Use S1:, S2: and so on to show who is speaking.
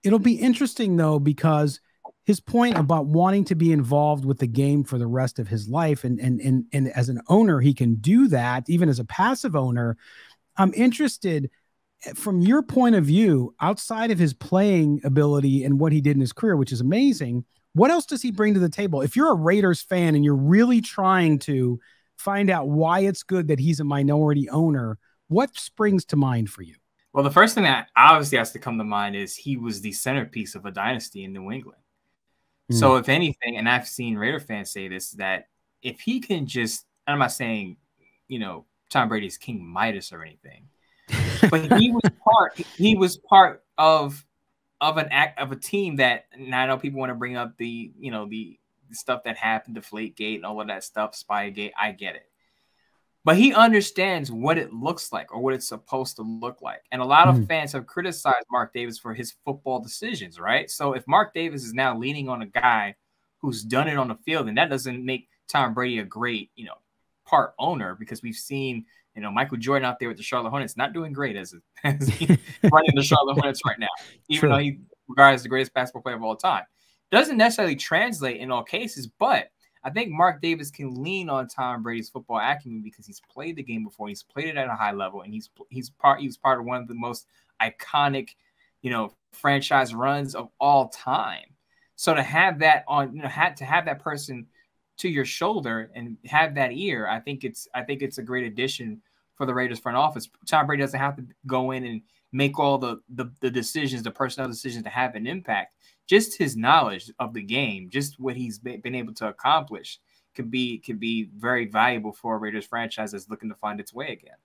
S1: It'll be interesting though, because his point about wanting to be involved with the game for the rest of his life, and as an owner, he can do that even as a passive owner. I'm interested from your point of view, outside of his playing ability and what he did in his career, which is amazing. What else does he bring to the table? If you're a Raiders fan and you're really trying to find out why it's good that he's a minority owner, what springs to mind for you?
S2: Well, the first thing that obviously has to come to mind is he was the centerpiece of a dynasty in New England. So if anything, and I've seen Raider fans say this, that if he can just, I'm not saying, Tom Brady's King Midas or anything, but he was part of a team that, and I know people want to bring up the stuff that happened, Deflategate and all of that stuff, Spygate. I get it. But he understands what it looks like or what it's supposed to look like. And a lot of fans have criticized Mark Davis for his football decisions, right? So if Mark Davis is now leaning on a guy who's done it on the field, and that doesn't make Tom Brady a great, part owner, because we've seen, Michael Jordan out there with the Charlotte Hornets not doing great as he running the Charlotte Hornets right now, even though he regarded as the greatest basketball player of all time. Doesn't necessarily translate in all cases, but I think Mark Davis can lean on Tom Brady's football acumen because he's played the game before. He's played it at a high level, and he was part of one of the most iconic, franchise runs of all time. So to have that on, to have that person to your shoulder and have that ear, I think it's a great addition for the Raiders front office. Tom Brady doesn't have to go in and make all the decisions, the personnel decisions to have an impact. Just his knowledge of the game, just what he's been able to accomplish, could be very valuable for a Raiders franchise that's looking to find its way again.